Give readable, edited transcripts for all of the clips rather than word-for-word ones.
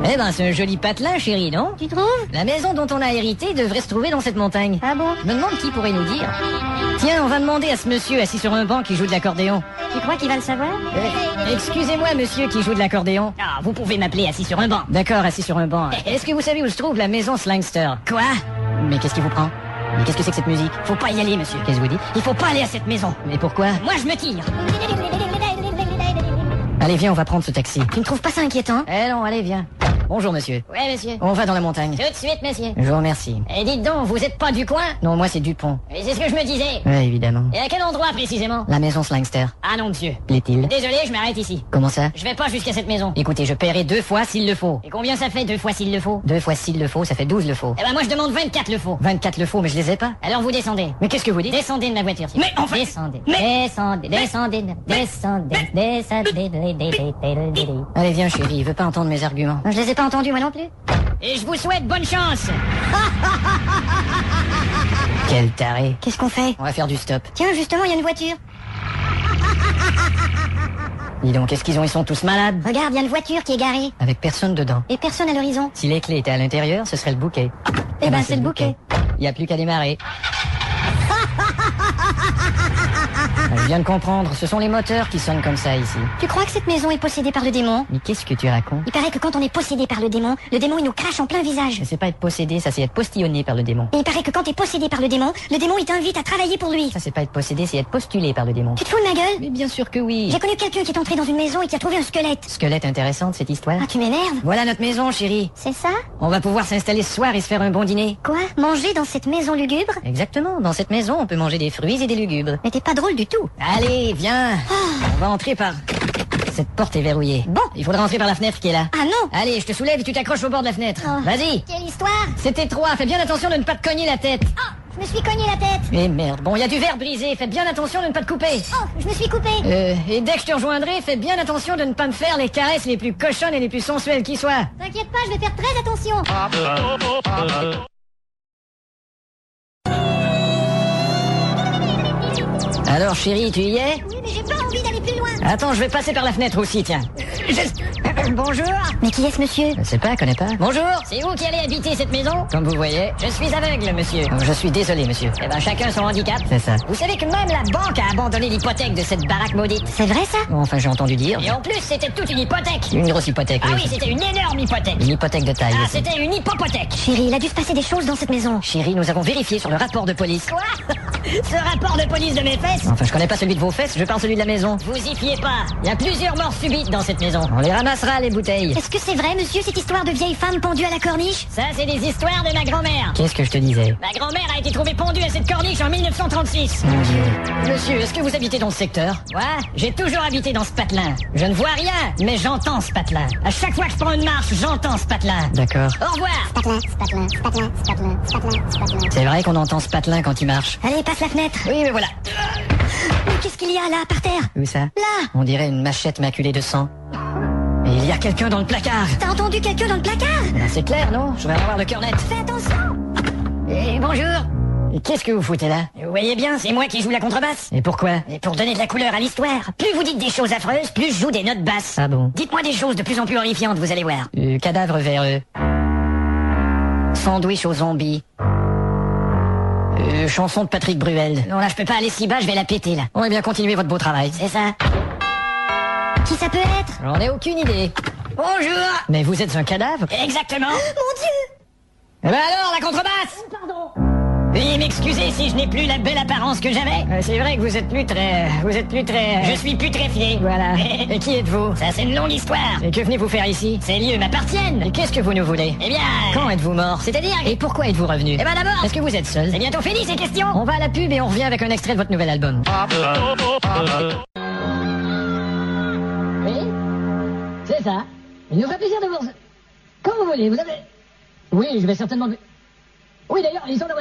Eh ben, c'est un joli patelin, chérie, non? Tu trouves? La maison dont on a hérité devrait se trouver dans cette montagne. Ah bon? Je me demande qui pourrait nous dire. Tiens, on va demander à ce monsieur assis sur un banc qui joue de l'accordéon. Tu crois qu'il va le savoir? Excusez-moi, monsieur qui joue de l'accordéon. Ah, vous pouvez m'appeler assis sur un banc. D'accord, assis sur un banc. Est-ce que vous savez où se trouve la maison Slangster? Quoi? Mais qu'est-ce qui vous prend? Mais qu'est-ce que c'est que cette musique? Faut pas y aller, monsieur. Qu'est-ce que vous dites? Il faut pas aller à cette maison. Mais pourquoi? Moi, je me tire. Allez, viens, on va prendre ce taxi. Tu ne trouves pas ça inquiétant? Eh non, allez, viens. Bonjour, monsieur. Ouais, monsieur. On va dans la montagne. Tout de suite, monsieur. Je vous remercie. Et dites donc, vous êtes pas du coin? Non, moi, c'est Dupont. Et c'est ce que je me disais. Ouais, évidemment. Et à quel endroit, précisément? La maison Slangster. Ah non, monsieur. Plaît-il? Désolé, je m'arrête ici. Comment ça? Je vais pas jusqu'à cette maison. Écoutez, je paierai 2 fois s'il le faut. Et combien ça fait 2 fois s'il le faut? 2 fois s'il le faut, ça fait 12 le faut. Eh ben, moi, je demande 24 le faut. 24 le faut, mais je les ai pas. Alors, vous descendez. Mais qu'est-ce que vous dites? Descendez de ma voiture. Mais enfin... Descendez. Mais... Descendez. Allez, viens, chérie, il veut pas entendre mes arguments. Je les ai pas entendus, moi non plus. Et je vous souhaite bonne chance. Quel taré. Qu'est-ce qu'on fait? On va faire du stop. Tiens, justement, il y a une voiture. Dis donc, qu'est-ce qu'ils ont? Ils sont tous malades. Regarde, il y a une voiture qui est garée. Avec personne dedans. Et personne à l'horizon. Si les clés étaient à l'intérieur, ce serait le bouquet. Eh ben, c'est le bouquet. Il n'y a plus qu'à démarrer. Je viens de comprendre, ce sont les moteurs qui sonnent comme ça ici. Tu crois que cette maison est possédée par le démon? Mais qu'est-ce que tu racontes? Il paraît que quand on est possédé par le démon il nous crache en plein visage. C'est pas être possédé, ça c'est être postillonné par le démon. Et il paraît que quand t'es possédé par le démon il t'invite à travailler pour lui. Ça c'est pas être possédé, c'est être postulé par le démon. Tu te fous de ma gueule? Mais bien sûr que oui. J'ai connu quelqu'un qui est entré dans une maison et qui a trouvé un squelette. Squelette intéressante cette histoire. Ah, tu m'énerves. Voilà notre maison, chérie. C'est ça? On va pouvoir s'installer ce soir et se faire un bon dîner. Quoi? Manger dans cette maison lugubre? Exactement, dans cette maison on peut manger des fruits et des lugubres. Mais t'es pas drôle du tout. Allez, viens. On va entrer par... Cette porte est verrouillée. Bon. Il faudra entrer par la fenêtre qui est là. Ah non. Allez, je te soulève et tu t'accroches au bord de la fenêtre. Oh. Vas-y. Quelle histoire? C'est étroit, fais bien attention de ne pas te cogner la tête. Oh, je me suis cogné la tête. Eh merde, bon, il y a du verre brisé, fais bien attention de ne pas te couper. Oh, je me suis coupé. Et dès que je te rejoindrai, fais bien attention de ne pas me faire les caresses les plus cochonnes et les plus sensuelles qui soient. T'inquiète pas, je vais faire très attention. Alors chérie, tu y es? Oui, mais j'ai pas envie d'aller plus loin. Attends, je vais passer par la fenêtre aussi, tiens. Bonjour. Mais qui est ce monsieur? Je sais pas, connais pas. Bonjour. C'est vous qui allez habiter cette maison? Comme vous voyez. Je suis aveugle, monsieur. Je suis désolé, monsieur. Eh ben, chacun son handicap. C'est ça. Vous savez que même la banque a abandonné l'hypothèque de cette baraque maudite. C'est vrai ça? Bon, enfin, j'ai entendu dire. Et en plus, c'était toute une hypothèque. Une grosse hypothèque, Ah oui. oui, c'était une énorme hypothèque. Une hypothèque de taille. Ah, aussi. c'était une hypopothèque. Chérie, il a dû se passer des choses dans cette maison. Chérie, nous avons vérifié sur le rapport de police. Quoi? Ce rapport de police de mes fesses? Enfin, je connais pas celui de vos fesses, je parle celui de la maison. Vous y fiez pas. Il y a plusieurs morts subites dans cette maison. On les ramassera, les bouteilles. Est-ce que c'est vrai, monsieur, cette histoire de vieille femme pendue à la corniche? Ça, c'est des histoires de ma grand-mère. Qu'est-ce que je te disais? Ma grand-mère a été trouvée pendue à cette corniche en 1936. Mon Dieu. Monsieur, est-ce que vous habitez dans ce secteur? Moi, j'ai toujours habité dans ce patelin. Je ne vois rien. Mais j'entends ce patelin. À chaque fois que je prends une marche, j'entends ce patelin. D'accord. Au revoir. C'est vrai qu'on entend ce patelin quand il marche. Allez, passe la fenêtre. Oui, mais voilà. Mais qu'est-ce qu'il y a là, par terre? Où ça? Là. On dirait une machette maculée de sang. Et il y a quelqu'un dans le placard. T'as entendu quelqu'un dans le placard? Ben, c'est clair, non? Je vais avoir le cœur net. Fais attention. Et bonjour. Et qu'est-ce que vous foutez là? Vous voyez bien, c'est moi qui joue la contrebasse. Et pourquoi? Et pour donner de la couleur à l'histoire. Plus vous dites des choses affreuses, plus je joue des notes basses. Ah bon? Dites-moi des choses de plus en plus horrifiantes, vous allez voir. Cadavre véreux. Sandwich aux zombies. Chanson de Patrick Bruel. Non, là, je peux pas aller si bas, je vais la péter, là. On va bien continuer votre beau travail. C'est ça. Qui ça peut être? J'en ai aucune idée. Bonjour. Mais vous êtes un cadavre? Exactement. Mon Dieu. Eh ben alors, la contrebasse. Pardon. Veuillez m'excuser si je n'ai plus la belle apparence que j'avais. C'est vrai que vous êtes plus très... Je suis putréfié. Voilà. Et qui êtes-vous? Ça, c'est une longue histoire. Et que venez-vous faire ici? Ces lieux m'appartiennent. Et qu'est-ce que vous nous voulez? Eh bien... Quand êtes-vous mort? C'est-à-dire... Et pourquoi êtes-vous revenu? Eh ben d'abord... Est-ce que vous êtes seul? C'est bientôt fini, ces questions. On va à la pub et on revient avec un extrait de votre nouvel album. Oui, c'est ça. Il nous ferait plaisir de vous... Quand vous voulez, vous avez... Oui, je vais certainement... Oui, d'ailleurs, ils sont là...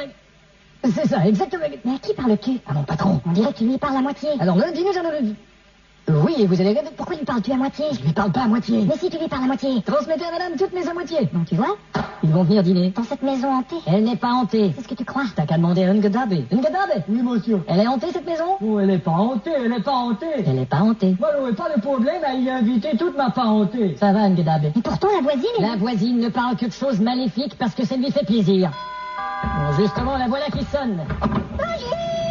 C'est ça, exactement. Mais à qui parles-tu? À mon patron. On dirait que tu lui parles à moitié. Alors, dis-nous un... Oui, et vous allez... Pourquoi lui parles-tu à moitié? Je lui parle pas à moitié. Mais si tu lui parles à moitié. Transmettez à madame toutes mes à moitié. Bon, tu vois? Ils vont venir dîner. Dans cette maison hantée. Elle n'est pas hantée. C'est ce que tu crois? T'as qu'à demander à Ngadabe. Ngadabe? Oui, monsieur. Elle est hantée, cette maison? Oh, elle est pas hantée, elle est pas hantée. Elle n'est pas hantée. Moi, j'aurais pas de problème à y inviter toute ma parenté. Ça va, Ngadabe. Et pourtant, la voisine est... La voisine ne parle que de choses maléfiques parce que ça lui fait plaisir. Bon, justement, la voilà qui sonne.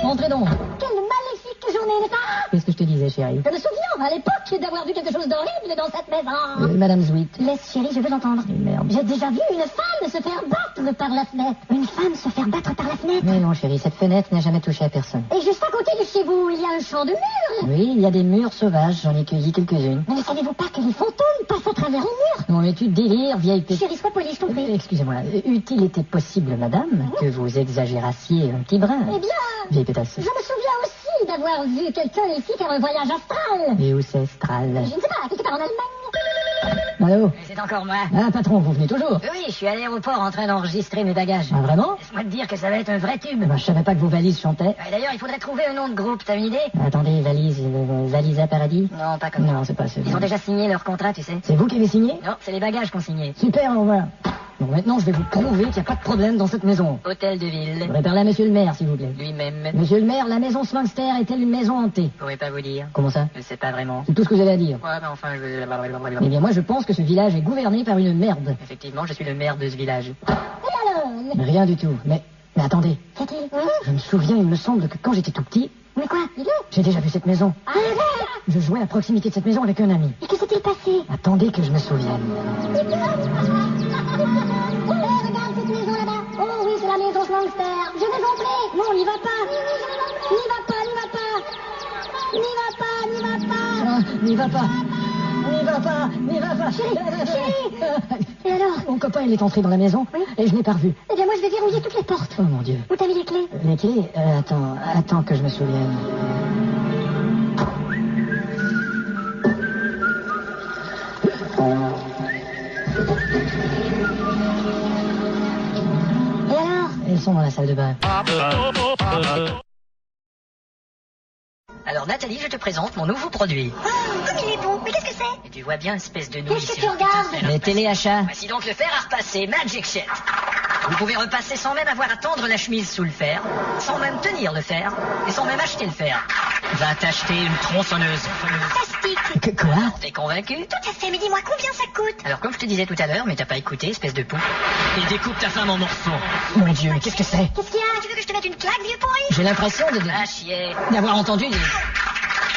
Entrez donc. Quelle maléfique journée, n'est-ce pas? Qu'est-ce que je te disais, chérie? Je me souviens, à l'époque, d'avoir vu quelque chose d'horrible dans cette maison. Madame Zwitt. Laisse, chérie, je veux l'entendre. Merde. J'ai déjà vu une femme se faire battre par la fenêtre. Une femme se faire battre par la fenêtre? Mais non, chérie, cette fenêtre n'a jamais touché à personne. Et juste à côté de chez vous, il y a un champ de murs. Oui, il y a des murs sauvages, j'en ai cueilli quelques-unes. Mais ne savez-vous pas que les fantômes passent à travers les murs? Non, mais tu délires, vieille petite... Chérie, sois polie, je t'en prie. Excusez-moi, eût-il été possible, madame, que vous exagérassiez un petit brin? Eh bien, Vieille pétasse. je me souviens aussi d'avoir vu quelqu'un ici faire un voyage astral. Et où c'est, Stral? Je ne sais pas, quelque part en Allemagne. Allô? C'est encore moi. Ah, patron, vous venez toujours? Oui, je suis à l'aéroport en train d'enregistrer mes bagages. Ah, vraiment? Laisse-moi te dire que ça va être un vrai tube. Ben, je savais pas que vos valises chantaient. Ouais, D'ailleurs, il faudrait trouver un nom de groupe, t'as une idée? Attendez, Valisa Paradis? Non, pas comme ça. Non, c'est pas ça. Ils ont déjà signé leur contrat, tu sais. C'est vous qui avez signé? Non, c'est les bagages qu'on signait. Super, au revoir. Bon, maintenant, je vais vous prouver qu'il n'y a pas de problème dans cette maison. Hôtel de Je ville. voudrais parler à monsieur le maire, s'il vous plaît. Lui-même. Monsieur le maire, la maison Sphinxter est-elle une maison hantée? Je pourrais pas vous dire. Comment ça? Je sais pas vraiment. C'est tout ce que vous avez à dire. Ouais, mais enfin, Eh bien, moi, je pense que ce village est gouverné par une merde. Effectivement, je suis le maire de ce village. Et alors? Rien du tout. Mais attendez. Qu'est-il? Je me souviens, il me semble que quand j'étais tout petit, Mais quoi? Dis-le. j'ai déjà vu cette maison. Ah, Je jouais à proximité de cette maison avec un ami. et que s'est-il passé? Attendez que je me souvienne. Oh, regarde cette maison là-bas. Oh oui, c'est la maison Slangster. Je vais entrer. Non, n'y va pas. N'y va pas, n'y va pas. N'y va pas, n'y va pas. Ah, n'y va pas. N'y va pas. N'y va pas. Chérie. Et alors? Mon copain, il est entré dans la maison et je l'ai pas revu. Eh bien, moi, je vais verrouiller toutes les portes. Oh mon Dieu. Où t'as mis les clés? Les clés? Attends que je me souvienne. Et alors? Elles sont dans la salle de bain. Alors, Nathalie, je te présente mon nouveau produit. Oh, comme il est bon. Mais qu'est-ce que c'est? Et tu vois bien, espèce de nouille. Qu'est-ce que tu regardes? Les téléachats. Voici donc le fer à repasser, Magic Jet. Vous pouvez repasser sans même avoir à tendre la chemise sous le fer, sans même tenir le fer, et sans même acheter le fer. Va t'acheter une tronçonneuse. Fantastique. Quoi? T'es convaincu? Tout à fait, mais dis-moi combien ça coûte? Alors, comme je te disais tout à l'heure, mais t'as pas écouté, espèce de pou. Et découpe ta femme en morceaux. Mon Dieu, mais qu'est-ce que c'est? Qu'est-ce qu'il y a? Tu veux que je te mette une claque, vieux pourri? J'ai l'impression Ah, chier. d'avoir entendu des...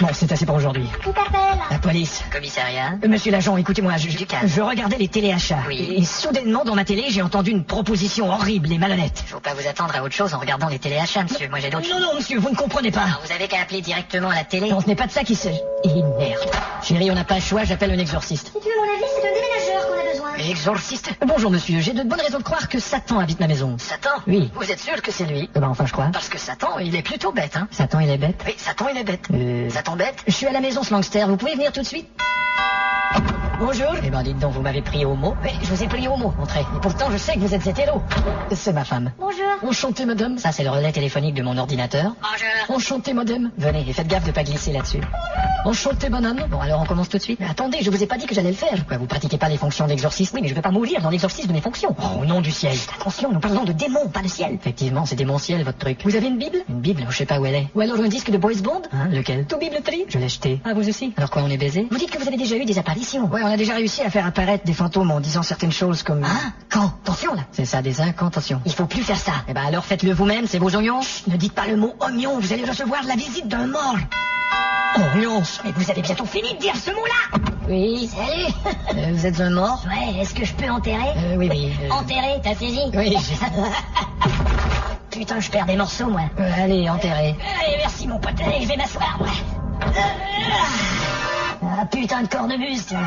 Bon, c'est assez pour aujourd'hui. Qui t'appelle? La police. Commissariat. Monsieur l'agent, écoutez-moi, Du calme. je regardais les téléachats. Oui. Et soudainement, dans ma télé, j'ai entendu une proposition horrible et malhonnête. Faut pas vous attendre à autre chose en regardant les téléachats, monsieur. Moi, j'ai d'autres choses. Non, monsieur, vous ne comprenez pas. Alors, vous avez qu'à appeler directement à la télé. Non, ce n'est pas de ça qu'il s'agit. Et merde. Chérie, on n'a pas le choix, j'appelle un exorciste. Si tu veux mon avis, c'est un déménageur qu'on a besoin. Exorciste. Bonjour, monsieur, j'ai de bonnes raisons de croire que Satan habite ma maison. Satan? Oui. Vous êtes sûr que c'est lui? Enfin, je crois. Parce que Satan, il est plutôt bête, hein. Satan, il est bête. Oui, Satan, il est bête. Satan bête? Je suis à la maison Slangster, vous pouvez venir tout de suite? Bonjour. Eh ben, dites donc, vous m'avez pris au mot. Oui, je vous ai pris au mot, entrez. Et pourtant, je sais que vous êtes hétéro. C'est ma femme. Bonjour. Enchanté, madame. Ça, c'est le relais téléphonique de mon ordinateur. Bonjour. Enchanté, madame. Venez, et faites gaffe de pas glisser là-dessus. Enchanté, banane. Bon, alors on commence tout de suite. Mais attendez, je vous ai pas dit que j'allais le faire. Quoi, vous pratiquez pas les fonctions d'exorciste? Oui, mais je vais pas mourir dans l'exorcisme de mes fonctions. Oh, au nom du ciel. Attention, nous parlons de démons, pas de ciel. Effectivement, c'est démentiel, votre truc. Vous avez une Bible? Une Bible? Je sais pas où elle est. Ou alors un disque de Boys Bond? Hein, lequel? Tout Bible Tree? Je l'ai acheté. Ah, vous aussi? Alors quoi, on est baisé? Vous dites que vous avez déjà eu des apparitions? Ouais, on a déjà réussi à faire apparaître des fantômes en disant certaines choses comme... Ah, quand? Attention, là. C'est ça, des incantations. Il faut plus faire ça. Eh ben alors faites-le vous-même, c'est vos oignons. Chut, ne dites pas le mot oignon, vous allez recevoir la visite d'un mort. Oignons. Mais vous avez bientôt fini de dire ce mot-là. Oui. Salut. Vous êtes un mort? Ouais, est-ce que je peux enterrer? Oui. Enterrer, t'as saisi? Oui. Putain, je perds des morceaux, moi. Allez, enterrez. Allez, merci, mon pote. Allez, je vais m'asseoir, moi. Ah, putain de cornemuse, tiens.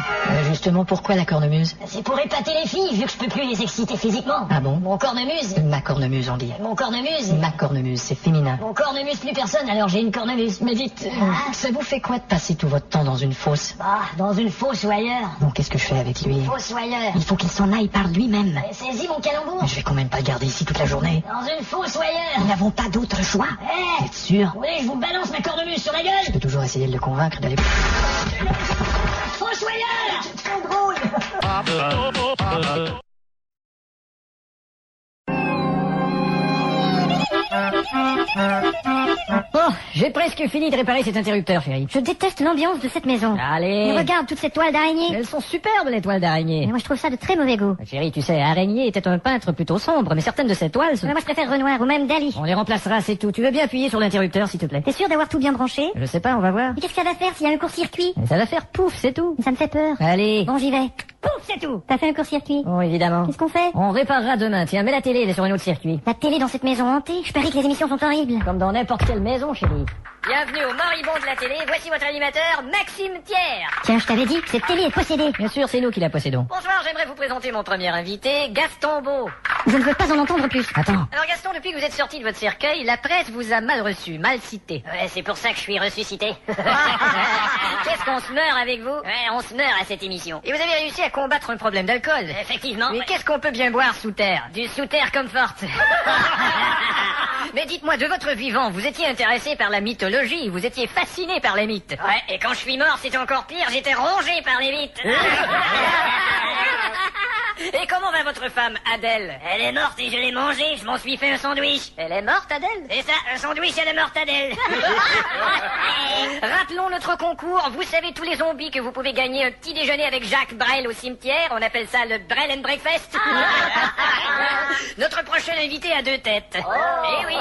Justement, pourquoi la cornemuse? C'est pour épater les filles, vu que je peux plus les exciter physiquement. Ah bon? Mon cornemuse. Ma cornemuse, on dit. Mon cornemuse. Ma cornemuse, c'est féminin. Mon cornemuse plus personne, alors j'ai une cornemuse. Mais dites, Ah. ça vous fait quoi de passer tout votre temps dans une fosse? Bah, dans une fosse ou ailleurs. Bon, qu'est-ce que je fais avec lui? Fosse ou ailleurs. Il faut qu'il s'en aille par lui-même. Saisis mon calembour. Mais je vais quand même pas le garder ici toute la journée. Dans une fosse ou Nous ailleurs. n'avons pas d'autre choix. Eh, Vous êtes sûr? oui, je vous balance ma cornemuse sur la Je gueule. peux toujours essayer de le convaincre d'aller... Fosse ou ailleurs. C'est trop drôle. Bon, j'ai presque fini de réparer cet interrupteur, chérie. Je déteste l'ambiance de cette maison. Allez. Mais regarde toutes ces toiles d'araignée. Elles sont superbes, les toiles d'araignée. Moi, je trouve ça de très mauvais goût. Chérie, tu sais, Araignée était un peintre plutôt sombre, mais certaines de ces toiles... Moi, je préfère Renoir ou même Dali. On les remplacera, c'est tout. Tu veux bien appuyer sur l'interrupteur, s'il te plaît? T'es sûr d'avoir tout bien branché? Je sais pas, on va voir. Mais qu'est-ce que ça va faire s'il y a un court-circuit? Ça va faire pouf, c'est tout. Ça me fait peur. Allez. Bon, j'y vais. Pouf, c'est tout. T'as fait un court-circuit? Bon, évidemment. Qu'est-ce qu'on fait? On réparera demain. Tiens, mets la télé, elle est sur un autre circuit. La télé dans cette maison hantée? Je parie que les émissions sont horribles. Comme dans n'importe quelle maison, chérie. Bienvenue au moribond de la télé, voici votre animateur, Maxime Thiers. Tiens, je t'avais dit que cette télé est possédée. Bien sûr, c'est nous qui la possédons. Bonsoir, j'aimerais vous présenter mon premier invité, Gaston Beau. Je ne veux pas en entendre plus. Attends. Alors Gaston, depuis que vous êtes sorti de votre cercueil, la presse vous a mal reçu, mal cité. Ouais, c'est pour ça que je suis ressuscité. Qu'est-ce qu'on se meurt avec vous? Ouais, on se meurt à cette émission. Et vous avez réussi à combattre un problème d'alcool. Effectivement. Mais qu'est-ce qu'on peut bien boire sous terre? Du sous terre comfort. Mais dites-moi, de votre vivant, vous étiez intéressé par la mythologie, vous étiez fasciné par les mythes. Ouais, et quand je suis mort, c'était encore pire, j'étais rongé par les mythes. Et comment va votre femme, Adèle? Elle est morte et je l'ai mangée, je m'en suis fait un sandwich. Elle est morte, Adèle? C'est ça, un sandwich, elle est morte, Adèle. Rappelons notre concours, vous savez tous les zombies que vous pouvez gagner un petit déjeuner avec Jacques Brel au cimetière, on appelle ça le Brel and Breakfast. Notre prochain invité a deux têtes. Eh oui,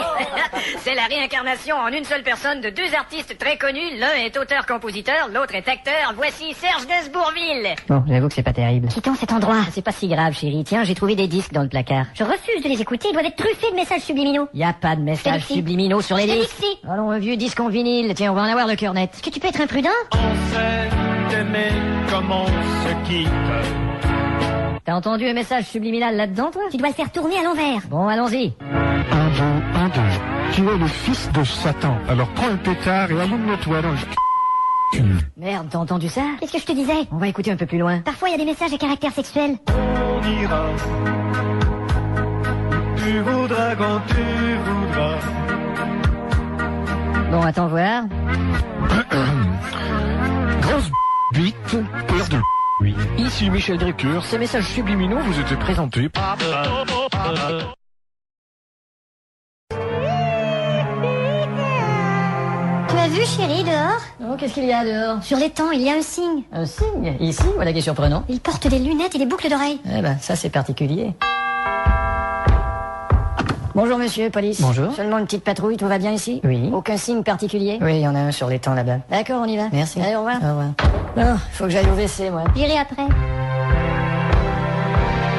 c'est la réincarnation en une seule personne de deux artistes très connus, l'un est auteur-compositeur, l'autre est acteur, voici Serge Gainsbourgville. Bon, j'avoue que c'est pas terrible. Quittons cet endroit. C'est pas si grave, chérie. Tiens, j'ai trouvé des disques dans le placard. Je refuse de les écouter, ils doivent être truffés de messages subliminaux. Y a pas de messages Si. subliminaux sur les Je te dis disques. que si. Allons, un vieux disque en vinyle. Tiens, on va en avoir le cœur net. Est-ce que tu peux être imprudent? On s'est aimé comme on se quitte. T'as entendu un message subliminal là-dedans, toi? Tu dois le faire tourner à l'envers. Bon, allons-y. 1, 2. Tu es le fils de Satan. Alors prends un pétard et allume-le-toi dans le cul. Merde, t'as entendu ça? Qu'est-ce que je te disais? On va écouter un peu plus loin. Parfois, il y a des messages à caractère sexuel. On ira. Tu voudras quand tu voudras. Bon, attends voir. Grosse bite, peur de oui. Ici Michel Drucker, ces messages subliminaux vous étaient présentés par... Tu as vu, chérie, dehors? Oh, qu'est-ce qu'il y a dehors? Sur l'étang, il y a un signe. Un signe? Ici? Voilà qui est surprenant. Il porte des lunettes et des boucles d'oreilles. Eh ben, ça c'est particulier. Bonjour monsieur, police. Bonjour. Seulement une petite patrouille, tout va bien ici? Oui. Aucun signe particulier? Oui, il y en a un sur l'étang là-bas. D'accord, on y va. Merci. Allez, au revoir. Au revoir. Bon, faut que j'aille au WC, moi. J'irai après.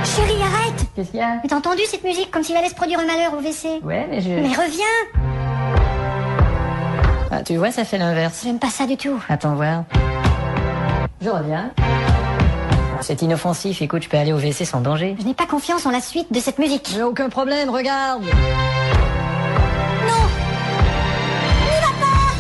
Chérie, arrête! Qu'est-ce qu'il y a? Mais t'as entendu cette musique comme s'il allait se produire un malheur au WC? Ouais, mais je... Mais reviens! Ah, tu vois, ça fait l'inverse. J'aime pas ça du tout. Attends voir. Je reviens. C'est inoffensif, écoute, je peux aller au WC sans danger. Je n'ai pas confiance en la suite de cette musique. J'ai aucun problème, regarde. Non! N'y va pas!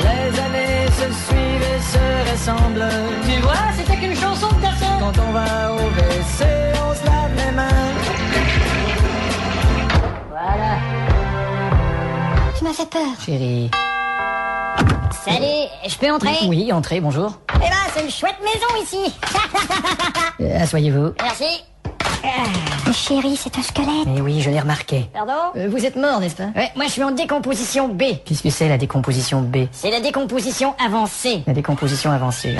Les années se suivent et se ressemblent. Tu vois, c'était qu'une chanson de garçon. Quand on va au WC, on se lave les mains. Voilà. Tu m'as fait peur. Chérie. Salut, je peux entrer? Oui, entrez, bonjour. Eh ben, c'est une chouette maison ici. Asseyez-vous. Merci. Chérie, c'est un squelette. Mais oui, je l'ai remarqué. Pardon? Vous êtes mort, n'est-ce pas? Ouais, moi je suis en décomposition B. Qu'est-ce que c'est la décomposition B? C'est la décomposition avancée. La décomposition avancée.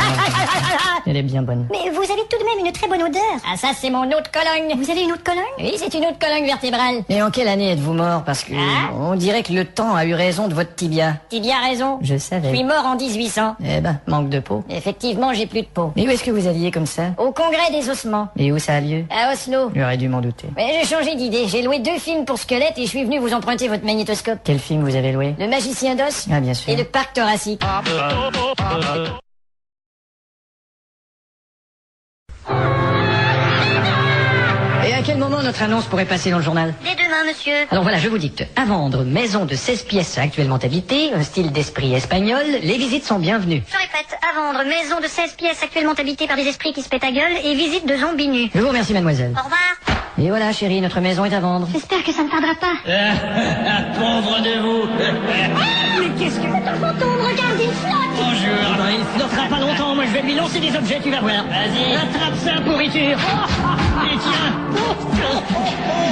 Elle est bien bonne. Mais vous avez tout de même une très bonne odeur. Ah ça c'est mon autre colonne. Vous avez une autre colonne? Oui, c'est une autre colonne vertébrale. Et en quelle année êtes-vous mort? Parce que on dirait que le temps a eu raison de votre tibia. Tu bien raison. Je Je savais. suis mort en 1800. Eh ben, manque de peau. Effectivement, j'ai plus de peau. Mais où est-ce que vous alliez comme ça? Au congrès des ossements, Et où ça a lieu? à Oslo. J'aurais dû m'en douter. Mais j'ai changé d'idée. J'ai loué 2 films pour squelettes et je suis venu vous emprunter votre magnétoscope. Quel film vous avez loué? Le magicien d'os Ah, bien sûr. et le parc thoracique. Et à quel moment notre annonce pourrait passer dans le journal? Dès demain, monsieur. Alors voilà, je vous dicte. À vendre, maison de 16 pièces actuellement habitée, un style d'esprit espagnol, les visites sont bienvenues. Je répète, à vendre, maison de 16 pièces actuellement habitée par des esprits qui se pètent à gueule et visite de zombies nus. Je vous remercie, mademoiselle. Au revoir. Et voilà, chérie, notre maison est à vendre. J'espère que ça ne tardera pas. Pauvre de vous. Mais qu'est-ce que c'est un fantôme? Regarde! flotte, il flotte. Bonjour. Ah ben, il flottera pas longtemps, moi je vais lui lancer des objets, tu vas voir. Vas-y. Attrape ça, pourriture. Et tiens.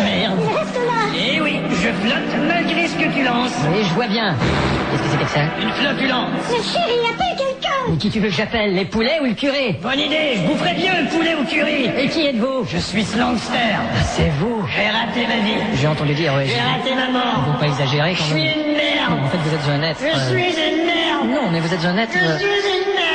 Merde. Il reste là. Eh oui, je flotte malgré ce que tu lances. Oui, je vois bien. Qu'est-ce que c'était que ça? Une flottulence. Mais chérie, appelle quelqu'un. Et qui tu veux que j'appelle? Les poulets ou le curé? Bonne idée, je boufferai bien le poulet ou le curé. Et qui êtes-vous? Je suis Slangster. C'est vous? J'ai raté ma vie. J'ai entendu dire, oui. J'ai raté ma mort. Faut pas exagérer quand même. Je suis une merde. En fait, vous êtes un être. Je suis une merde. Non, mais vous êtes un être. Je suis une merde.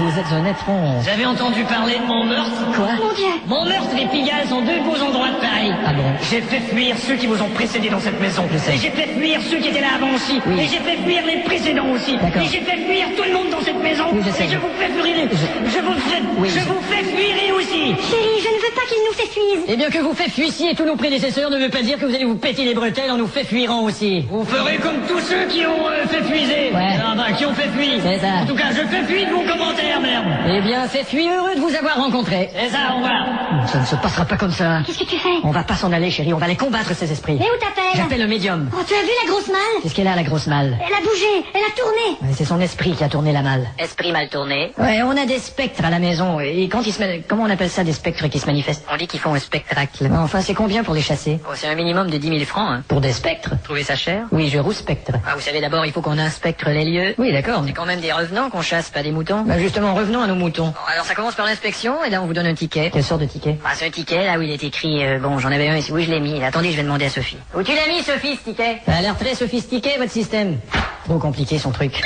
Vous êtes un être. Vous avez entendu parler de mon meurtre? Quoi? Mon Dieu. Mon meurtre et Pigalle sont deux beaux endroits de Paris. Ah bon? J'ai fait fuir ceux qui vous ont précédé dans cette maison. Et j'ai fait fuir ceux qui étaient là avant aussi. Oui. Et j'ai fait fuir les précédents aussi. Et j'ai fait fuir tout le monde dans cette maison. Oui, je sais. Et je vous fais fuir. Je vous fais fuir aussi. Chérie, je ne veux pas qu'il nous fait fuir. Eh bien que vous fait fuissiez tous nos prédécesseurs ne veut pas dire que vous allez vous péter les bretelles en nous fait fuirant aussi. Vous ferez comme tous ceux qui ont fait fuiser. Ouais. Ah bah, qui ont fait fuir. C'est ça. En tout cas, je fais fuir de vos commentaires, merde. Eh bien, fait fuir, heureux de vous avoir rencontré. C'est ça, on va. Ça ne se passera pas comme ça. Qu'est-ce que tu fais? On va pas s'en aller, chérie, on va les combattre, ces esprits. Mais où t'appelles? J'appelle le médium. Oh, tu as vu la grosse malle? Qu'est-ce qu'elle a, la grosse malle? Elle a bougé, elle a tourné. Ouais, c'est son esprit qui a tourné la malle. Esprit mal tourné? Ouais, on a des spectres à la maison. Et quand ils se... Comment on appelle ça, des spectres qui se manifestent? On dit qu'ils font un spectacle. Enfin, c'est combien pour les chasser? Oh, c'est un minimum de 10 000 francs, hein. Pour des spectres? Trouvez ça cher? Oui, je rouspectre. Ah, vous savez, d'abord, il faut qu'on inspecte les lieux. Oui, d'accord. C'est quand même des revenants qu'on chasse, pas des moutons. Bah, justement, revenons à nos moutons. Bon, alors, ça commence par l'inspection, et là, on vous donne un ticket. Quelle sorte de ticket? Ah, c'est un ticket, là où il est écrit, bon, j'en avais un ici. Oui, je l'ai mis. Attendez, je vais demander à Sophie. Où tu l'as mis, Sophie, ce ticket? Ça a l'air très sophistiqué, votre système. Trop compliqué, son truc.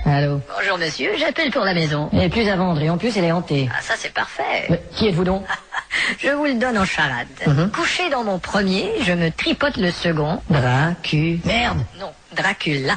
Allô? Bonjour, monsieur, j'appelle pour la maison. Elle est plus à vendre, et en plus, elle est hantée. Ah, ça, c'est parfait. Qui êtes-vous donc? Je vous le donne en charade. Couché dans mon premier, je me tripote le second. Merde! Non, Dracula.